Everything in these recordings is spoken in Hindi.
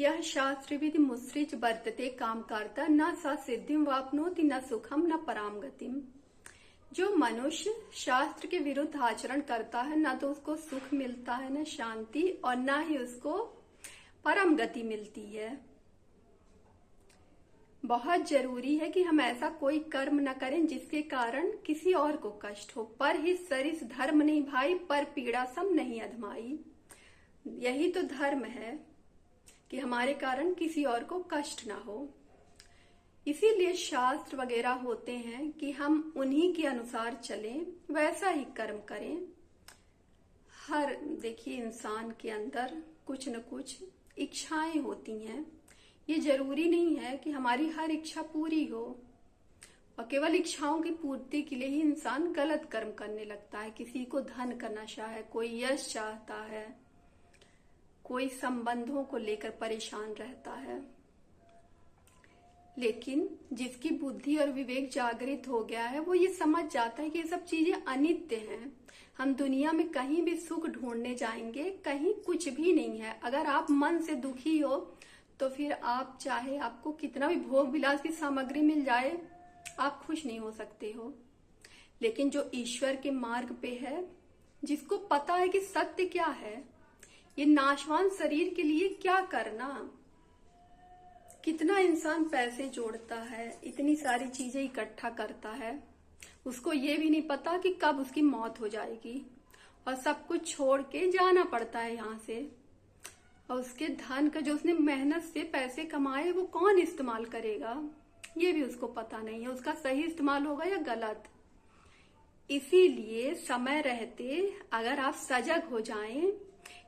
यह शास्त्र विधि मुसृज वर्तते काम करता न सा सिद्धिम वापनोति न सुखम न पराम गतिम। जो मनुष्य शास्त्र के विरुद्ध आचरण करता है न तो उसको सुख मिलता है न शांति और न ही उसको परम गति मिलती है। बहुत जरूरी है कि हम ऐसा कोई कर्म न करें जिसके कारण किसी और को कष्ट हो। पर ही सरिस धर्म नहीं भाई, पर पीड़ा सम नहीं अधमाई। यही तो धर्म है कि हमारे कारण किसी और को कष्ट ना हो। इसीलिए शास्त्र वगैरह होते हैं कि हम उन्हीं के अनुसार चलें, वैसा ही कर्म करें। देखिए इंसान के अंदर कुछ न कुछ इच्छाएं होती हैं। ये जरूरी नहीं है कि हमारी हर इच्छा पूरी हो और केवल इच्छाओं की पूर्ति के लिए ही इंसान गलत कर्म करने लगता है। किसी को धन का नशा है, कोई यश चाहता है, कोई संबंधों को लेकर परेशान रहता है। लेकिन जिसकी बुद्धि और विवेक जागृत हो गया है वो ये समझ जाता है कि ये सब चीजें अनित्य हैं। हम दुनिया में कहीं भी सुख ढूंढने जाएंगे, कहीं कुछ भी नहीं है। अगर आप मन से दुखी हो तो फिर आप चाहे आपको कितना भी भोग विलास की सामग्री मिल जाए, आप खुश नहीं हो सकते हो। लेकिन जो ईश्वर के मार्ग पे है, जिसको पता है कि सत्य क्या है, ये नाशवान शरीर के लिए क्या करना। कितना इंसान पैसे जोड़ता है, इतनी सारी चीजें इकट्ठा करता है, उसको ये भी नहीं पता कि कब उसकी मौत हो जाएगी और सब कुछ छोड़ के जाना पड़ता है यहाँ से। और उसके धन का जो उसने मेहनत से पैसे कमाए वो कौन इस्तेमाल करेगा, ये भी उसको पता नहीं है। उसका सही इस्तेमाल होगा या गलत। इसीलिए समय रहते अगर आप सजग हो जाएं,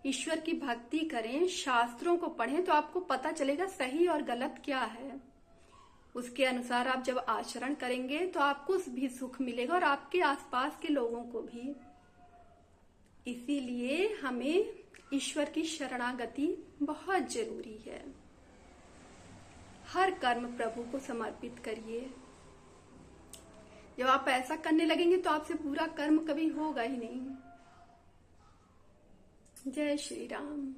ईश्वर की भक्ति करें, शास्त्रों को पढ़ें, तो आपको पता चलेगा सही और गलत क्या है। उसके अनुसार आप जब आचरण करेंगे तो आपको भी सुख मिलेगा और आपके आसपास के लोगों को भी। इसीलिए हमें ईश्वर की शरणागति बहुत जरूरी है। हर कर्म प्रभु को समर्पित करिए। जब आप ऐसा करने लगेंगे तो आपसे बुरा कर्म कभी होगा ही नहीं। जय श्री राम।